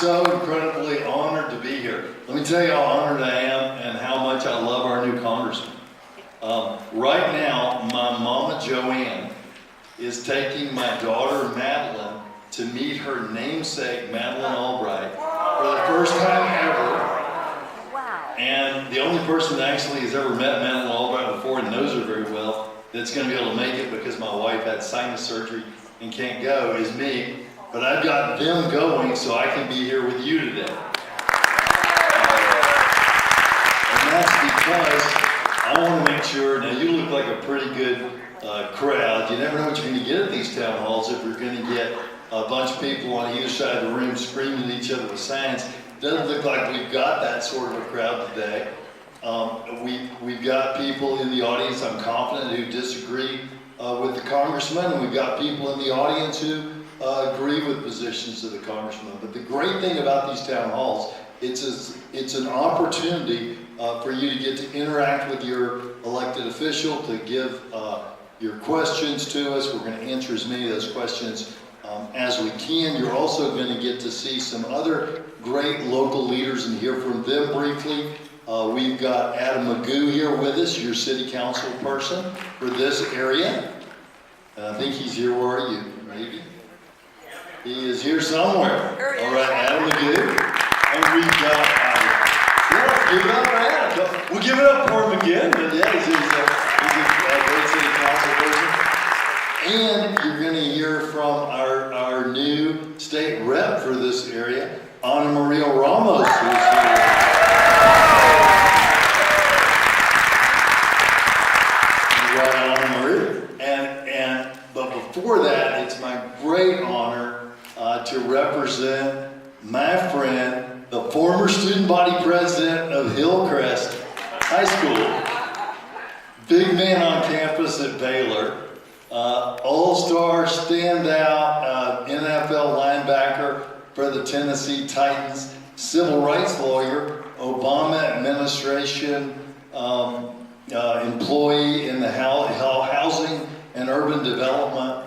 so incredibly honored to be here. Let me tell you how honored I am and how much I love our new congressman. Right now, my mama Joanne is taking my daughter Madeline to meet her namesake Madeline Allred for the first time ever. Wow. And the only person that actually has ever met Madeline Allred before and knows her very well that's going to be able to make it because my wife had sinus surgery and can't go is me. But I've got them going so I can be here with you today. And that's because I want to make sure, now you look like a pretty good crowd. You never know what you're going to get at these town halls if you're going to get a bunch of people on either side of the room screaming at each other with signs. Doesn't look like we've got that sort of a crowd today. We've got people in the audience, I'm confident, who disagree with the congressman, and we've got people in the audience who agree with positions of the congressman. But the great thing about these town halls, it's an opportunity for you to get to interact with your elected official, to give your questions to us. We're going to answer as many of those questions as we can. You're also going to get to see some other great local leaders and hear from them briefly. We've got Adam Magoo here with us, your city council person for this area. And I think he's here. Where are you? Maybe? He is here somewhere. All right, Adam Magoo. And we've got give it up for Adam. We'll give it up for him again. But yeah, he's a great city council person. And you're going to hear from our new state rep for this area, Ana Maria Ramos, who's here. Right, Ana Maria. But before that, it's my great honor to represent my friend, the former student body president of Hillcrest High School, big man on campus at Baylor, all-star standout NFL linebacker for the Tennessee Titans, civil rights lawyer, Obama administration employee in the housing and urban development,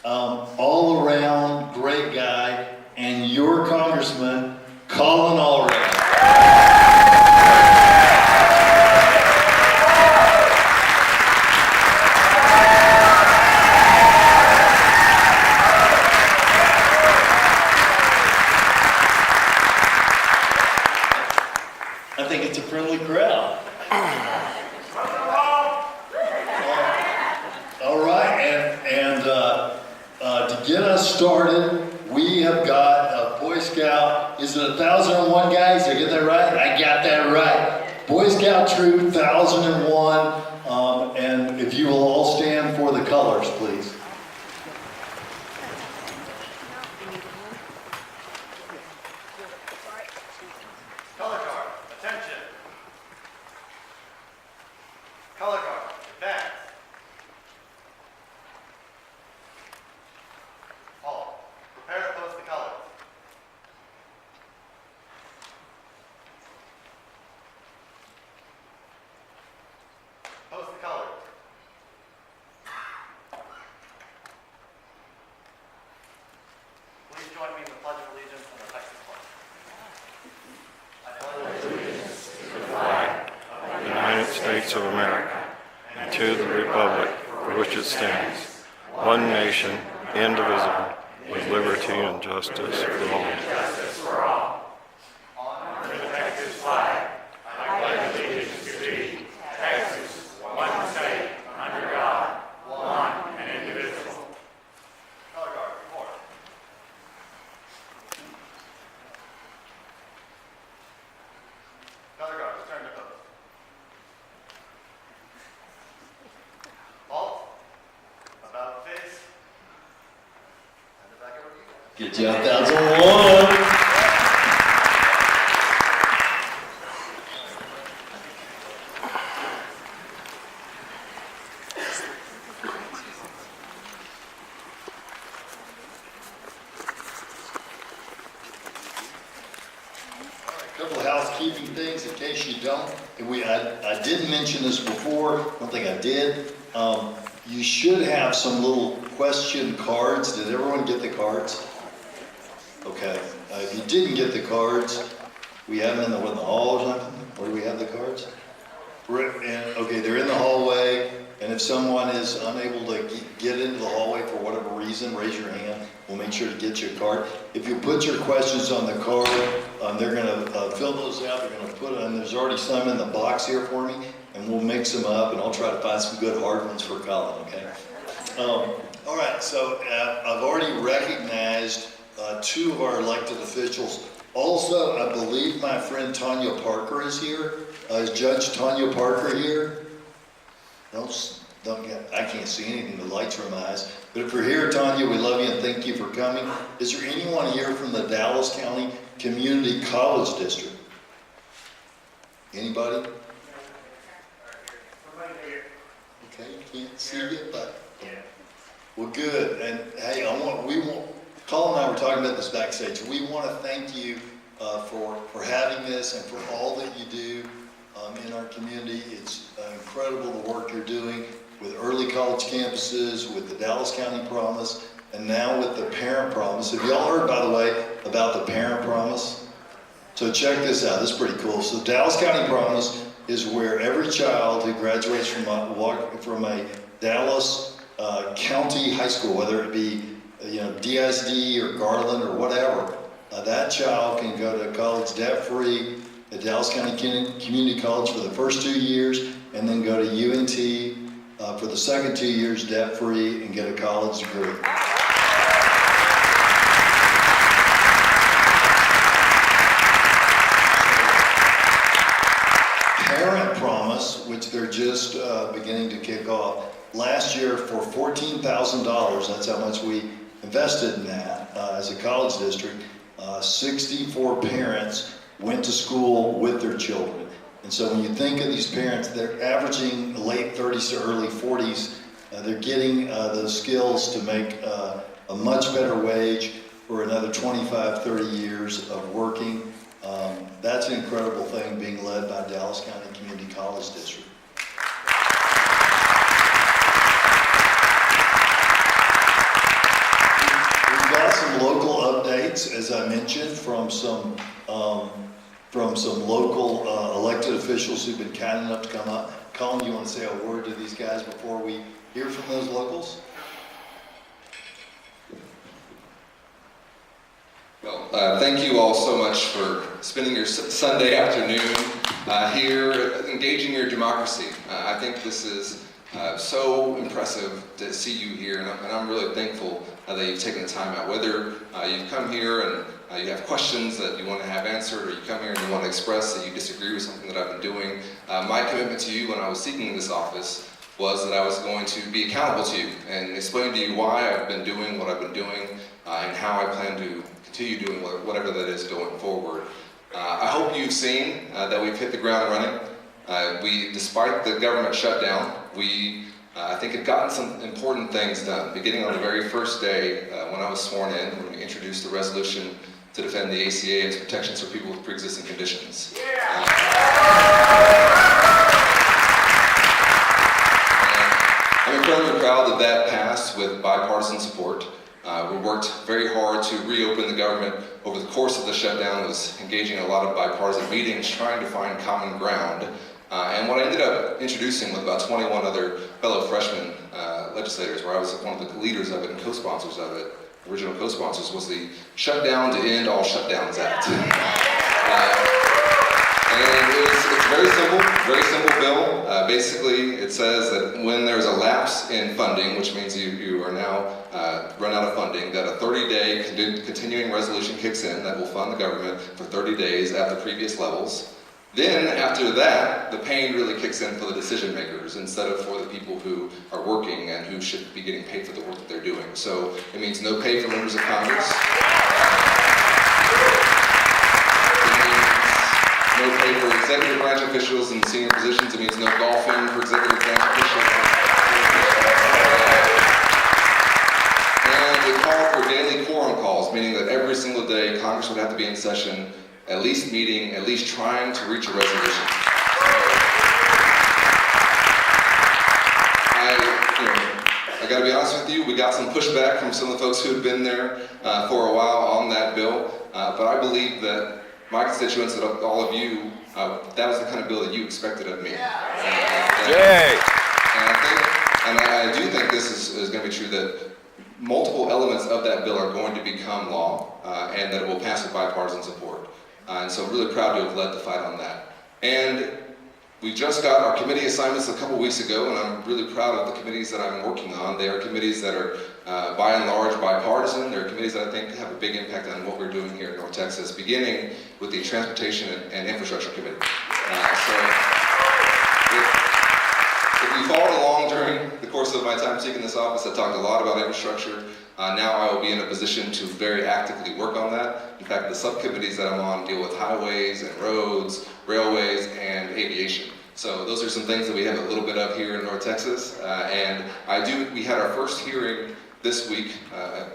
all around great guy, and your congressman, Colin Allred. I think it's a friendly crowd. All right, and to get us started, we have got a Boy Scout. Is it 1001 guys? Did I get that right? I got that right. Boy Scout Troop 1001. And if you will all stand for the colors, please. Color guard, attention. Color guard, advance. All, prepare to post the colors. Post the colors. Please join me in the Pledge of Allegiance and the Texas flag. The United States of America, and to the republic for which it stands, one nation, indivisible, with liberty and justice for all. Honor the Texas flag. I pledge allegiance to thee, Texas, one state, under God, one and indivisible. Color guard, report. Color guard, return to post. Halt. About face. Hand it back over to you. Good job, 1001. Couple of housekeeping things in case you don't. And I didn't mention this before. I don't think I did. You should have some little question cards. Did everyone get the cards? Okay. if you didn't get the cards, we have them in the hall or something. Where do we have the cards? Okay, they're in the hallway, and if someone is unable to get into the hallway for whatever reason, raise your hand. We'll make sure to get you a card. If you put your questions on the card, they're gonna fill those out, they're gonna put them, there's already some in the box here for me, and we'll mix them up, and I'll try to find some good hard ones for Colin, okay? All right, so I've already recognized 2 of our elected officials. Also, I believe my friend Tanya Parker is here. Is Judge Tanya Parker here? I can't see anything, the lights are in my eyes. But if you're here, Tanya, we love you and thank you for coming. Is there anyone here from the Dallas County Community College District? Anybody? Okay, can't see you, but well, good. And hey, Colin and I were talking about this backstage. We want to thank you for having this and for all that you do in our community. It's incredible the work you're doing with early college campuses, with the Dallas County Promise, and now with the Parent Promise. Have y'all heard, by the way, about the Parent Promise? So check this out. This is pretty cool. So Dallas County Promise is where every child who graduates from a Dallas County high school, whether it be DSD or Garland or whatever, that child can go to college debt-free at Dallas County Community College for the first 2 years, and then go to UNT for the second 2 years debt-free and get a college degree. Parent Promise, which they're just beginning to kick off, last year for $14,000, that's how much we invested in that as a college district. 64 parents went to school with their children. And so when you think of these parents, they're averaging late 30s to early 40s. They're getting the skills to make a much better wage for another 25, 30 years of working. That's an incredible thing being led by Dallas County Community College District. We've got some local updates, as I mentioned, from some local elected officials who've been kind enough to come up. Colin, you want to say a word to these guys before we hear from those locals? Well, thank you all so much for spending your Sunday afternoon here, engaging your democracy. I think this is so impressive to see you here, and I'm really thankful that you've taken the time out. Whether you've come here and you have questions that you want to have answered, or you come here and you want to express that you disagree with something that I've been doing, my commitment to you when I was seeking this office was that I was going to be accountable to you and explain to you why I've been doing what I've been doing and how I plan to continue doing whatever that is going forward. I hope you've seen that we've hit the ground running. Despite the government shutdown, I think have gotten some important things done. Beginning on the very first day when I was sworn in, when we introduced the resolution to defend the ACA and its protections for people with pre-existing conditions. I'm incredibly proud that that passed with bipartisan support. We worked very hard to reopen the government over the course of the shutdown. It was engaging in a lot of bipartisan meetings, trying to find common ground. And what I ended up introducing with about 21 other fellow freshman legislators, where I was one of the leaders of it and co-sponsors of it, original co-sponsors, was the Shutdown to End All Shutdowns Act. And it's a very simple bill. Basically, it says that when there's a lapse in funding, which means you are now run out of funding, that a 30-day continuing resolution kicks in that will fund the government for 30 days at the previous levels. Then, after that, the pain really kicks in for the decision makers instead of for the people who are working and who should be getting paid for the work that they're doing. So it means no pay for members of Congress. It means no pay for executive branch officials in senior positions. It means no golfing for executive branch officials. And it called for daily quorum calls, meaning that every single day Congress would have to be in session, at least meeting, at least trying to reach a resolution. I got to be honest with you, we got some pushback from some of the folks who had been there for a while on that bill. bill, but I believe that my constituents, that all of you, that was the kind of bill that you expected of me. Yay! And I do think this is going to be true, that multiple elements of that bill are going to become law, and that it will pass with bipartisan support. And so I'm really proud to have led the fight on that. And we just got our committee assignments a couple weeks ago, and I'm really proud of the committees that I'm working on. They are committees that are, by and large, bipartisan. They're committees that I think have a big impact on what we're doing here in North Texas, beginning with the Transportation and Infrastructure Committee. If you followed along during the course of my time seeking this office, I talked a lot about infrastructure. Now I will be in a position to very actively work on that. In fact, the subcommittees that I'm on deal with highways and roads, railways, and aviation. So those are some things that we have a little bit of here in North Texas. We had our first hearing this week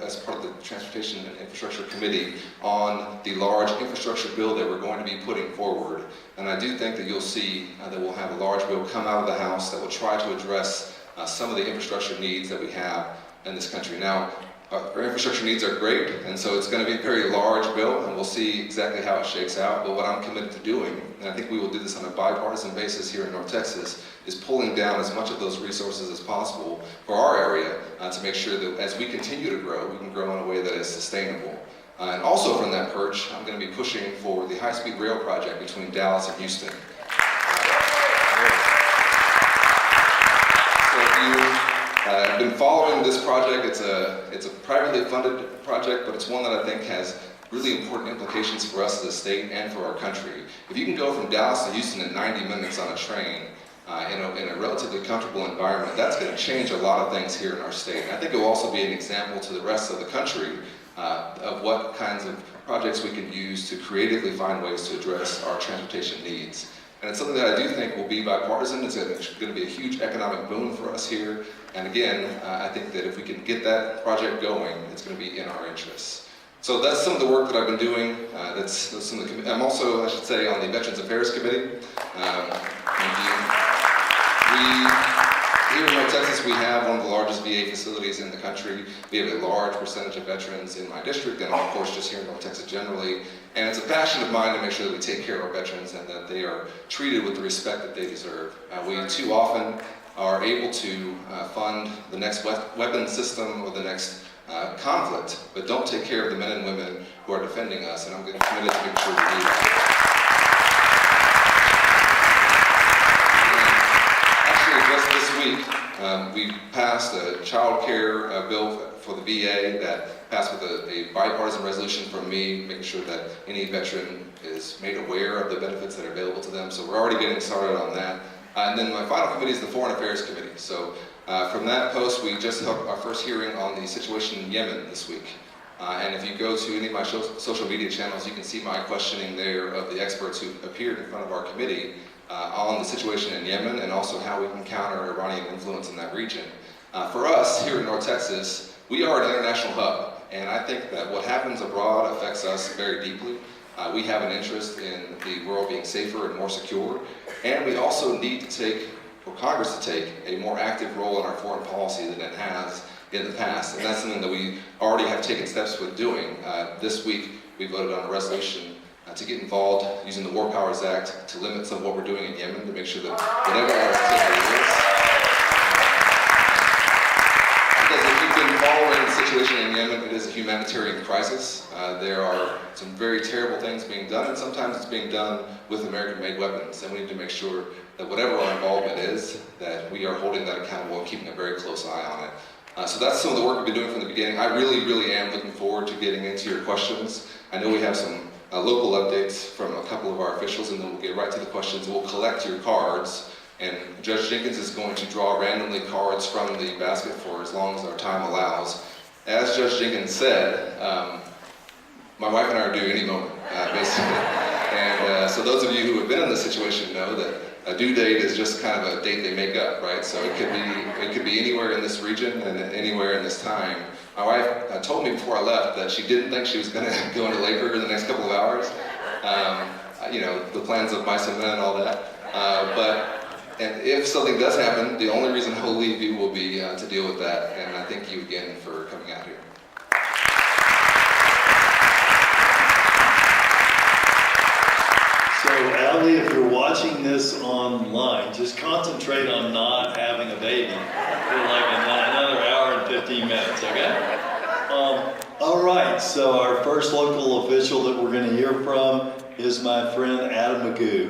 as part of the Transportation and Infrastructure Committee on the large infrastructure bill that we're going to be putting forward. And I do think that you'll see that we'll have a large bill come out of the House that will try to address some of the infrastructure needs that we have in this country. Now, our infrastructure needs are great, and so it's going to be a very large bill, and we'll see exactly how it shakes out. But what I'm committed to doing, and I think we will do this on a bipartisan basis here in North Texas, is pulling down as much of those resources as possible for our area to make sure that as we continue to grow, we can grow in a way that is sustainable. And also from that perch, I'm going to be pushing for the high-speed rail project between Dallas and Houston. So if you I've been following this project. It's a privately funded project, but it's one that I think has really important implications for us as a state and for our country. If you can go from Dallas to Houston in 90 minutes on a train in a relatively comfortable environment, that's going to change a lot of things here in our state. And I think it will also be an example to the rest of the country of what kinds of projects we can use to creatively find ways to address our transportation needs. And it's something that I do think will be bipartisan. It's going to be a huge economic boon for us here. And again, I think that if we can get that project going, it's going to be in our interests. So that's some of the work that I've been doing. That's some of the. I'm also, I should say, on the Veterans Affairs Committee. Here in North Texas, we have one of the largest VA facilities in the country. We have a large percentage of veterans in my district, and of course just here in North Texas generally. And it's a passion of mine to make sure that we take care of our veterans and that they are treated with the respect that they deserve. We too often are able to fund the next weapon system or the next conflict, but don't take care of the men and women who are defending us, and I'm committed to make sure we do that. We passed a child care bill for the VA that passed with a bipartisan resolution from me, making sure that any veteran is made aware of the benefits that are available to them. So we're already getting started on that. And then my final committee is the Foreign Affairs Committee. So from that post, we just held our first hearing on the situation in Yemen this week. And if you go to any of my social media channels, you can see my questioning there of the experts who appeared in front of our committee on the situation in Yemen and also how we can counter Iranian influence in that region. For us here in North Texas, we are an international hub, and I think that what happens abroad affects us very deeply. We have an interest in the world being safer and more secure, and we also need to take, for Congress to take, a more active role in our foreign policy than it has in the past, and that's something that we already have taken steps with doing. This week, we voted on a resolution to get involved using the War Powers Act to limit some of what we're doing in Yemen, to make sure that whatever our activity is. Because if you've been following the situation in Yemen, it is a humanitarian crisis. There are some very terrible things being done, and sometimes it's being done with American-made weapons, and we need to make sure that whatever our involvement is, that we are holding that accountable and keeping a very close eye on it. So that's some of the work we've been doing from the beginning. I really am looking forward to getting into your questions. I know we have some local updates from a couple of our officials, and then we'll get right to the questions. We'll collect your cards, and Judge Jenkins is going to draw randomly cards from the basket for as long as our time allows. As Judge Jenkins said, my wife and I are due any moment, basically. And so those of you who have been in this situation know that a due date is just kind of a date they make up, right? So it could be anywhere in this region and anywhere in this time. My wife told me before I left that she didn't think she was going to go into labor in the next couple of hours. You know, the plans of mice and men and all that. And if something does happen, the only reason I will leave you will be to deal with that. And I thank you again for coming out here. this online, just concentrate on not having a baby for like another hour and 15 minutes, okay? All right, so our first local official that we're going to hear from is my friend Adam Magoo.